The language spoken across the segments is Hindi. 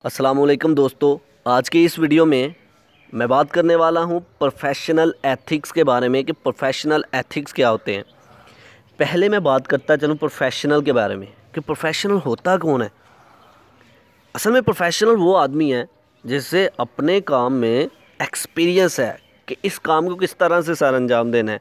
अस्सलाम वालेकुम दोस्तों। आज की इस वीडियो में मैं बात करने वाला हूं प्रोफेशनल एथिक्स के बारे में कि प्रोफेशनल एथिक्स क्या होते हैं। पहले मैं बात करता चलूं प्रोफेशनल के बारे में कि प्रोफेशनल होता कौन है। असल में प्रोफेशनल वो आदमी है जिससे अपने काम में एक्सपीरियंस है कि इस काम को किस तरह से सर अंजाम देना है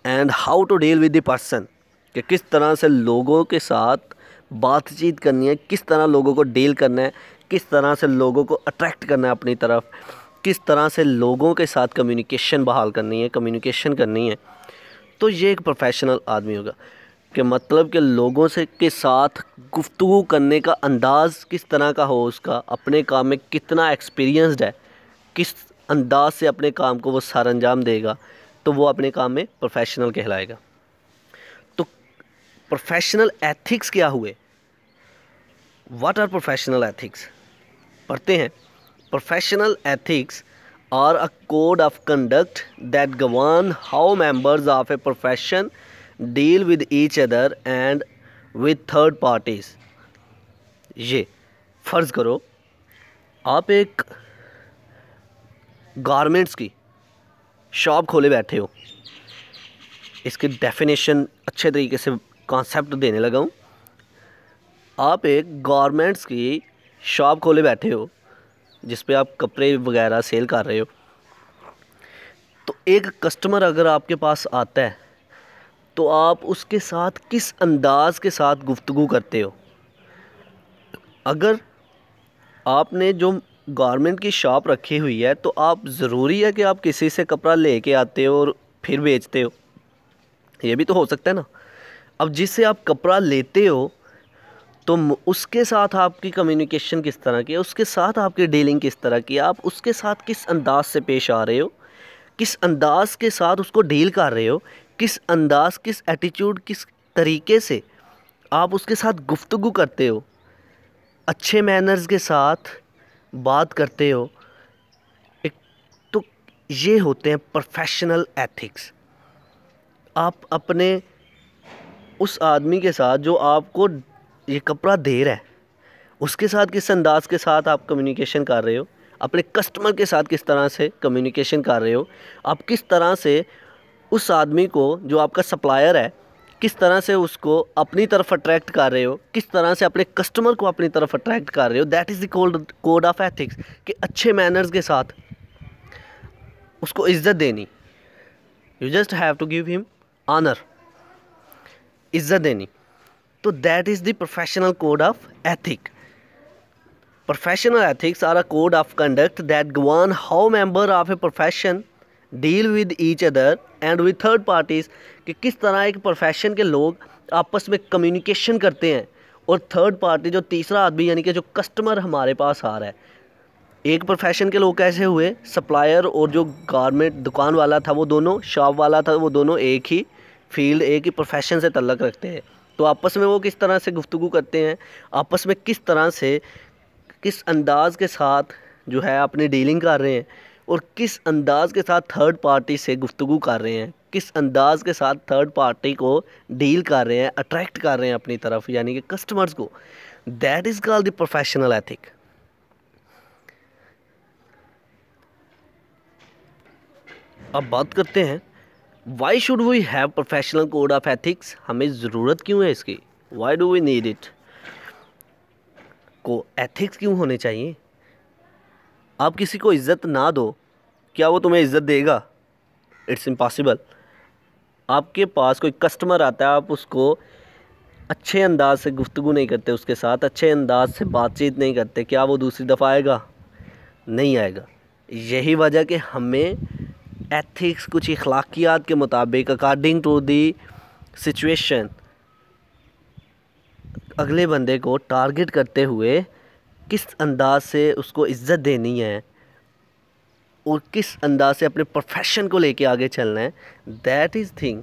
and how to deal with the person, कि किस तरह से लोगों के साथ बातचीत करनी है, किस तरह लोगों को डील करना है, किस तरह से लोगों को अट्रैक्ट करना है अपनी तरफ, किस तरह से लोगों के साथ कम्युनिकेशन बहाल करनी है, कम्युनिकेशन करनी है। तो ये एक प्रोफेशनल आदमी होगा कि मतलब कि लोगों से के साथ गुफ्तगू करने का अंदाज़ किस तरह का हो, उसका अपने काम में कितना एक्सपीरियंस्ड है, किस अंदाज से अपने काम को वो सर अंजाम देगा, तो वो अपने काम में प्रोफेशनल कहलाएगा। तो प्रोफेशनल एथिक्स क्या हुए? What are professional ethics? पढ़ते हैं। Professional ethics are a code of conduct that govern how members of a profession deal with each other and with third parties. ये फ़र्ज़ करो आप एक गारमेंट्स की शॉप खोले बैठे हो। इसकी डेफिनेशन अच्छे तरीके से कॉन्सेप्ट देने लगा हूँ। आप एक गारमेंट्स की शॉप खोले बैठे हो जिस पे आप कपड़े वगैरह सेल कर रहे हो। तो एक कस्टमर अगर आपके पास आता है तो आप उसके साथ किस अंदाज़ के साथ गुफ्तगू करते हो। अगर आपने जो गारमेंट की शॉप रखी हुई है तो आप ज़रूरी है कि आप किसी से कपड़ा लेके आते हो और फिर बेचते हो। ये भी तो हो सकता है ना। अब जिससे आप कपड़ा लेते हो तो उसके साथ आपकी कम्युनिकेशन किस तरह की है, उसके साथ आपकी डीलिंग किस तरह की है, आप उसके साथ किस अंदाज से पेश आ रहे हो, किस अंदाज के साथ उसको डील कर रहे हो, किस अंदाज, किस एटीट्यूड, किस तरीके से आप उसके साथ गुफ्तगू करते हो, अच्छे मैनर्स के साथ बात करते हो। एक तो ये होते हैं प्रोफेशनल एथिक्स। आप अपने उस आदमी के साथ जो आपको ये कपड़ा दे रहा है उसके साथ किस अंदाज के साथ आप कम्युनिकेशन कर रहे हो, अपने कस्टमर के साथ किस तरह से कम्युनिकेशन कर रहे हो, आप किस तरह से उस आदमी को जो आपका सप्लायर है किस तरह से उसको अपनी तरफ अट्रैक्ट कर रहे हो, किस तरह से अपने कस्टमर को अपनी तरफ अट्रैक्ट कर रहे हो। That is the code of ethics कि अच्छे मैनर्स के साथ उसको इज्जत देनी। You just have to give him honour, इज्जत देनी। तो that is the professional code of ethic. Professional ethics are a code of conduct that govern how member of a profession deal with each other and with third parties, कि किस तरह एक प्रोफेशन के लोग आपस में कम्युनिकेशन करते हैं और थर्ड पार्टी जो तीसरा आदमी यानी कि जो कस्टमर हमारे पास आ रहा है। एक प्रोफेशन के लोग कैसे हुए? सप्लायर और जो गारमेंट दुकान वाला था वो दोनों, शॉप वाला था वो दोनों एक ही फील्ड, एक ही प्रोफेशन से तल्लक रखते हैं। तो आपस में वो किस तरह से गुफ्तगू करते हैं, आपस में किस तरह से किस अंदाज़ के साथ जो है अपनी डीलिंग कर रहे हैं और किस अंदाज़ के साथ थर्ड पार्टी से गुफ्तगू कर रहे हैं, किस अंदाज़ के साथ थर्ड पार्टी को डील कर रहे हैं, अट्रैक्ट कर रहे हैं अपनी तरफ यानी कि कस्टमर्स को। That is called the professional ethic. अब बात करते हैं why should we have professional code of ethics. हमें ज़रूरत क्यों है इसकी? Why do we need it? को एथिक्स क्यों होने चाहिए? आप किसी को इज़्ज़त ना दो, क्या वो तुम्हें इज़्ज़त देगा? It's impossible. आपके पास कोई कस्टमर आता है, आप उसको अच्छे अंदाज से गुफ्तगू नहीं करते, उसके साथ अच्छे अंदाज से बातचीत नहीं करते, क्या वो दूसरी दफ़ा आएगा? नहीं आएगा। यही वजह कि हमें एथिक्स कुछ अखलाकियात के मुताबिक अकॉर्डिंग टू दी सिचुएशन अगले बंदे को टारगेट करते हुए किस अंदाज से उसको इज़्ज़त देनी है और किस अंदाज से अपने प्रोफेशन को लेके आगे चलना है। That is thing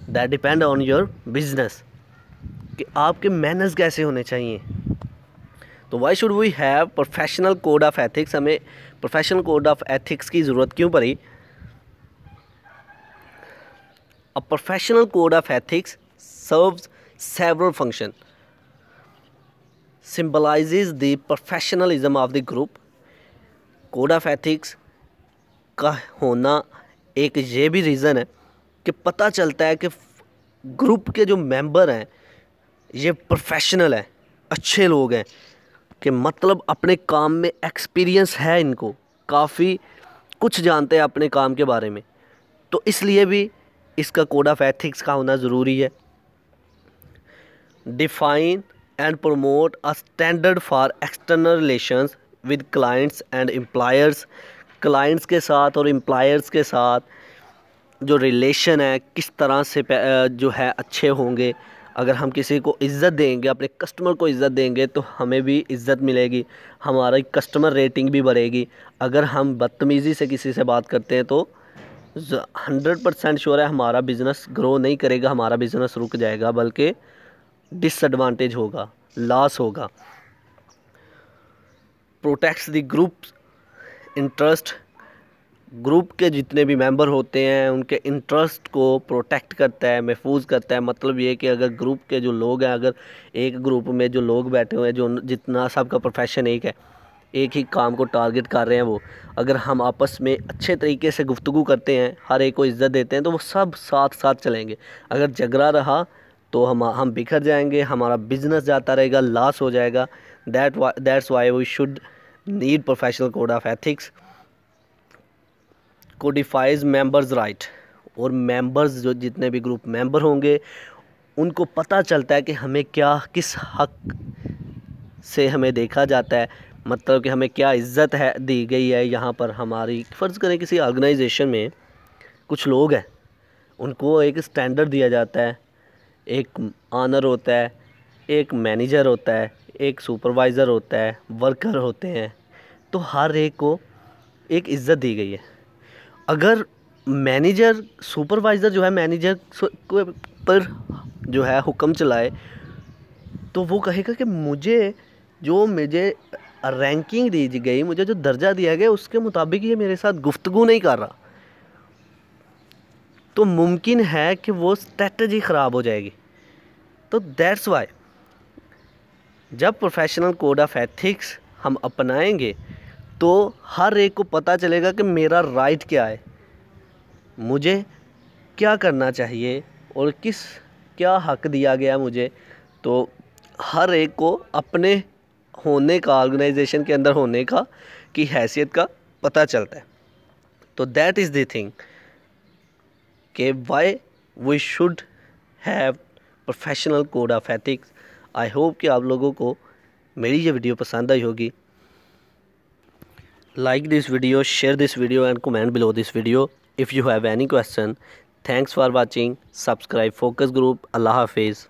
that depend on your business कि आपके मैनर्स कैसे होने चाहिए। तो why should we have professional code of ethics? हमें प्रोफेशनल कोड ऑफ एथिक्स की ज़रूरत क्यों पड़ी? A professional code of ethics serves several function. Symbolises the professionalism of the group. Code of ethics का होना एक ये भी रीज़न है कि पता चलता है कि ग्रुप के जो मेंबर हैं ये प्रोफेशनल हैं, अच्छे लोग हैं, कि मतलब अपने काम में एक्सपीरियंस है, इनको काफ़ी कुछ जानते हैं अपने काम के बारे में। तो इसलिए भी इसका कोड ऑफ एथिक्स का होना ज़रूरी है। Define and promote a standard for external relations with clients and employers. Clients के साथ और एम्प्लॉयर्स के साथ जो रिलेशन है किस तरह से जो है अच्छे होंगे। अगर हम किसी को इज़्ज़त देंगे, अपने कस्टमर को इज़्ज़त देंगे, तो हमें भी इज़्ज़त मिलेगी, हमारी कस्टमर रेटिंग भी बढ़ेगी। अगर हम बदतमीज़ी से किसी से बात करते हैं तो 100% श्योर है हमारा बिज़नेस ग्रो नहीं करेगा, हमारा बिज़नेस रुक जाएगा, बल्कि डिसएडवांटेज होगा, लॉस होगा। Protects the group interest. Group के जितने भी मेंबर होते हैं उनके इंटरेस्ट को प्रोटेक्ट करता है, महफूज करता है। मतलब ये कि अगर ग्रुप के जो लोग हैं, अगर एक ग्रुप में जो लोग बैठे हुए हैं, जो जितना सबका प्रोफेशन एक है, एक ही काम को टारगेट कर रहे हैं, वो अगर हम आपस में अच्छे तरीके से गुफ्तगू करते हैं, हर एक को इज़्ज़त देते हैं, तो वो सब साथ साथ चलेंगे। अगर झगड़ा रहा तो हम बिखर जाएंगे, हमारा बिजनेस जाता रहेगा, लॉस हो जाएगा। That's why we should need professional code of ethics. Codifies members right. और मेंबर्स जो जितने भी ग्रुप मेंबर होंगे उनको पता चलता है कि हमें क्या, किस हक से हमें देखा जाता है, मतलब कि हमें क्या इज़्ज़त है दी गई है। यहाँ पर हमारी फ़र्ज़ करें किसी ऑर्गेनाइजेशन में कुछ लोग हैं, उनको एक स्टैंडर्ड दिया जाता है, एक ऑनर होता है, एक मैनेजर होता है, एक सुपरवाइज़र होता है, वर्कर होते हैं, तो हर एक को एक इज़्ज़त दी गई है। अगर मैनेजर, सुपरवाइज़र जो है मैनेजर पर जो है हुक्म चलाए, तो वो कहेगा कि मुझे रैंकिंग दी गई, मुझे जो दर्जा दिया गया उसके मुताबिक ये मेरे साथ गुफ्तगू नहीं कर रहा, तो मुमकिन है कि वो स्ट्रेटजी ख़राब हो जाएगी। तो दैट्स वाई जब प्रोफेशनल कोड ऑफ एथिक्स हम अपनाएंगे तो हर एक को पता चलेगा कि मेरा राइट क्या है, मुझे क्या करना चाहिए और क्या हक दिया गया मुझे। तो हर एक को अपने होने का, ऑर्गेनाइजेशन के अंदर होने का की हैसियत का पता चलता है। तो दैट इज़ द थिंग कि why we should have professional code of ethics. I hope कि आप लोगों को मेरी ये वीडियो पसंद आई होगी। Like this video, share this video and comment below this video if you have any question. Thanks for watching. Subscribe Focus Group. Allah Hafiz.